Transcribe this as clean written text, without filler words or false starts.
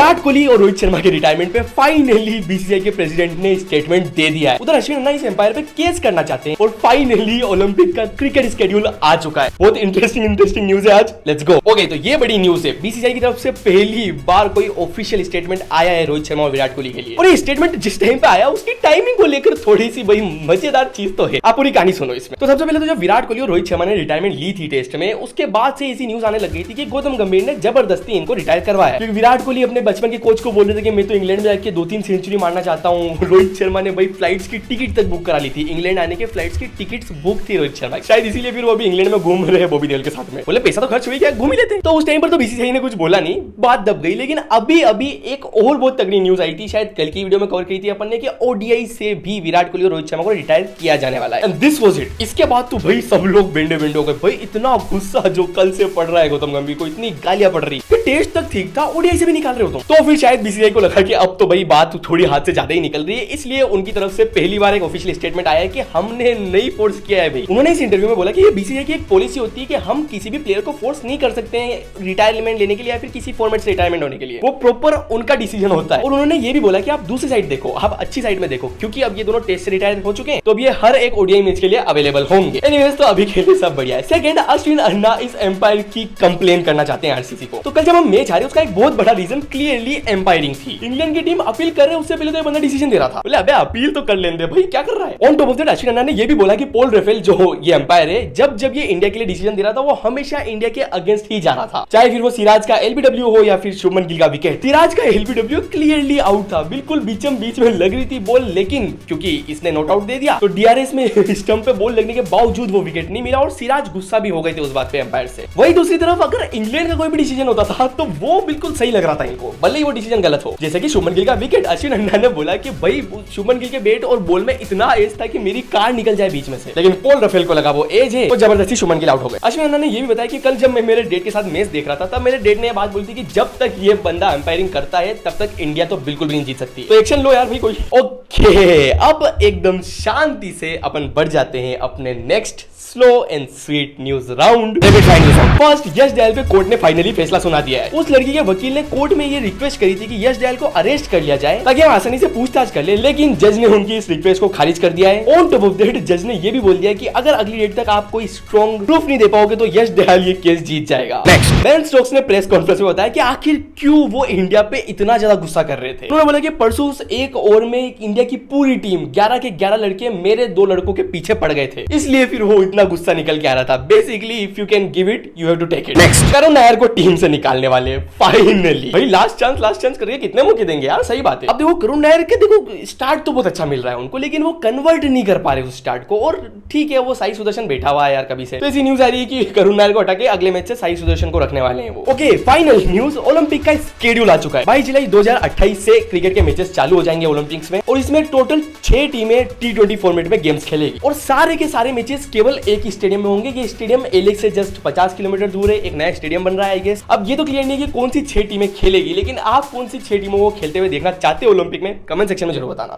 विराट कोहली और रोहित शर्मा के रिटायरमेंट पे फाइनली बीसीसीआई के प्रेसिडेंट ने स्टेटमेंट दे दिया है। उधर अश्विन अन्ना इस एम्पायर पे केस करना चाहते हैं और फाइनली ओलंपिक का क्रिकेट स्केड्यूल आ चुका है। बहुत इंटरेस्टिंग न्यूज है आज, लेट्स गो। ओके, तो ये बड़ी न्यूज है, बीसीसीआई की तरफ से पहली बार कोई ऑफिशियल स्टेटमेंट आया है रोहित शर्मा और विराट कोहली के लिए। और ये स्टेटमेंट जिस टाइम पे आया उसकी टाइमिंग को लेकर थोड़ी सी बड़ी मजेदार चीज तो है। आप पूरी कहानी सुनो इसमें। तो सबसे पहले तो जब विराट कोहली और रोहित शर्मा ने रिटायरमेंट ली थी टेस्ट में, उसके बाद से ऐसी न्यूज आने लग गई थी कि गौतम गंभीर ने जबरदस्ती इनको रिटायर करवाया। क्योंकि विराट कोहली अपने बचपन के कोच को बोल रहे थे कि मैं तो इंग्लैंड में जाके 2-3 सेंचुरी मारना चाहता हूँ। रोहित शर्मा ने भाई फ्लाइट्स की टिकट तक बुक करा ली थी, इंग्लैंड आने के फ्लाइट्स की टिकट्स बुक थी रोहित शर्मा, शायद इसीलिए फिर वो अभी इंग्लैंड में घूम रहे हैं बॉबी देओल के साथ में। बोले पैसा तो खर्च हुई, क्या घूम ही लेते। तो उस टाइम पर तो बीसीसीआई ने कुछ बोला नहीं, बात दब गई। लेकिन अभी एक और बहुत तगड़ी न्यूज आई थी, शायद कल की वीडियो में कवर की थी अपन ने, कि ओडीआई से भी विराट कोहली और रोहित शर्मा को रिटायर किया जाने वाला है। And this was it. इसके बाद तो भाई सब लोग बेंडे हो गए। भाई इतना गुस्सा जो कल से पड़ रहा है गौतम गंभीर को, इतनी गालियां पड़ रही है। टेस्ट तक ठीक था, ओडीआई से भी निकाल रहे हो तो फिर शायद बीसीसीआई को लगा कि अब तो भाई बात थोड़ी हाथ से ज्यादा ही निकल रही है। इसलिए उनकी तरफ से पहली बार एक ऑफिशियल स्टेटमेंट आया है कि हमने नहीं फोर्स किया है भाई। उन्होंने इस इंटरव्यू में बोला कि ये बीसीसीआई की एक पॉलिसी होती है कि हम किसी भी प्लेयर को फोर्स नहीं कर सकते हैं रिटायरमेंट लेने के लिए या फिर किसी फॉर्मेट से रिटायरमेंट होने के लिए। वो प्रॉपर उनका डिसीजन होता है। और उन्होंने ये भी बोला कि आप दूसरी साइड देखो, आप अच्छी साइड में देखो, क्योंकि अब ये दोनों टेस्ट से रिटायर हो चुके हैं, तो अब ये हर एक ओडीआई मैच के लिए अवेलेबल होंगे। एनीवेज, तो अभी के लिए सब बढ़िया है। सेकंड, अश्विन अन्ना इस एम्पायर की कंप्लेन करना चाहते हैं आरसीसी को। तो कल जब हम मैच हारे उसका एक बहुत बड़ा रीजन क्लियरली एम्पायरिंग थी। इंग्लैंड की टीम अपील कर रहे, उससे पहले तो ये बंदा डिसीजन दे रहा था। बोले अबे अपील तो कर लेने दे भाई, क्या कर रहा है। On top of that Ashwin anna ने ये भी बोला कि पॉल रेफेल जो ये एम्पायर है, जब ये इंडिया के लिए डिसीजन दे रहा था वो हमेशा इंडिया के अगेंस्ट ही जा रहा था, चाहे फिर वो सिराज का एलबीडब्ल्यू हो या फिर शुभमन गिल का विकेट। सिराज का एलबीडब्ल्यू क्लियरली आउट था, बिल्कुल बीचम बीच में लग रही थी बॉल, लेकिन क्योंकि इसने नॉट आउट दे दिया तो डीआरएस में स्टंप पे बॉल लगने के बावजूद वो विकेट नहीं मिला और सिराज गुस्सा भी हो गए थे उस बात पे एम्पायर से। वही दूसरी तरफ अगर इंग्लैंड का कोई भी डिसीजन होता था तो वो बिल्कुल सही लग रहा था इनको, भले ही वो डिसीजन गलत हो। जैसे कि शुभमन गिल का विकेट, अश्विन अन्ना ने बोला कि भाई शुभमन गिल के बैट और बॉल में इतना एज था कि मेरी कार निकल जाए बीच में से, लेकिन पॉल रेफेल को लगा वो एज है तो जबरदस्ती शुभमन गिल आउट हो गए। अश्विन अन्ना ने ये भी बताया कि कल जब मैं मेरे डेट के साथ मैच देख रहा था तब मेरे डेट ने यह बात बोली थी कि जब तक ये बंदा एम्पायरिंग करता है तब तक इंडिया तो बिल्कुल भी नहीं जीत सकती, तो एक्शन लो यार भाई कोई। ओके, अब एकदम शांति से अपन बढ़ जाते हैं अपने next slow and sweet news round. First, Yash Dayal पे कोर्ट ने फाइनली फैसला सुना दिया है। उस लड़की के वकील ने कोर्ट में ये रिक्वेस्ट करी थी कि यश दयाल को अरेस्ट कर लिया जाए ताकि हम आसानी से पूछताछ कर ले, लेकिन जज ने उनकी इस रिक्वेस्ट को खारिज कर दिया है। ऑन टॉप ऑफ दैट जज ने ये भी बोल दिया कि अगर अगली डेट तक आप कोई स्ट्रॉन्ग प्रूफ नहीं दे पाओगे तो यश दयाल ये केस जीत जाएगा। नेक्स्ट, बेन स्टोक्स ने प्रेस कॉन्फ्रेंस में बताया कि आखिर क्यों वो इंडिया पे इतना ज्यादा गुस्सा कर रहे थे। उन्होंने बोला कि परसों एक ओवर में इंडिया की पूरी टीम 11 के 11 लड़के मेरे 2 लड़कों के पीछे पड़ गए थे, इसलिए फिर वो इतना गुस्सा निकल के आ रहा था। Basically if you can give it you have to take it. Next, Karun Nair को टीम से निकालने वाले फाइनली। भाई लास्ट चांस करके कितने मौके देंगे यार, सही बात है। अब देखो करुण नायर के देखो स्टार्ट तो बहुत अच्छा मिल रहा है उनको, लेकिन वो कन्वर्ट नहीं कर पा रहे उस स्टार्ट को। और ठीक है वो साई सुदर्शन बैठा हुआ है यार कभी से, तो ऐसी न्यूज आ रही है कि करुण नायर को हटा के अगले मैच से साई सुदर्शन को रखने वाले हैं वो। ओके, फाइनल न्यूज, ओलंपिक का स्केड्यूल आ चुका है। 22 जुलाई 2028 से क्रिकेट के मैचेस चालू हो जाएंगे ओलंपिक्स में, और इसमें टोटल 6 टीमें T20 फॉर्मेट में गेम्स खेलेगी और सारे के सारे मैचेस केवल एक ही स्टेडियम में होंगे। ये स्टेडियम एलेक्स से जस्ट 50 किलोमीटर दूर है, एक नया स्टेडियम बन रहा है आई गेस। अब ये तो क्लियर नहीं है कि कौन सी 6 टीमें खेलेगी, लेकिन आप कौन सी 6 टीमों को खेलते हुए देखना चाहते हो ओलंपिक में, कमेंट सेक्शन में जरूर बताना।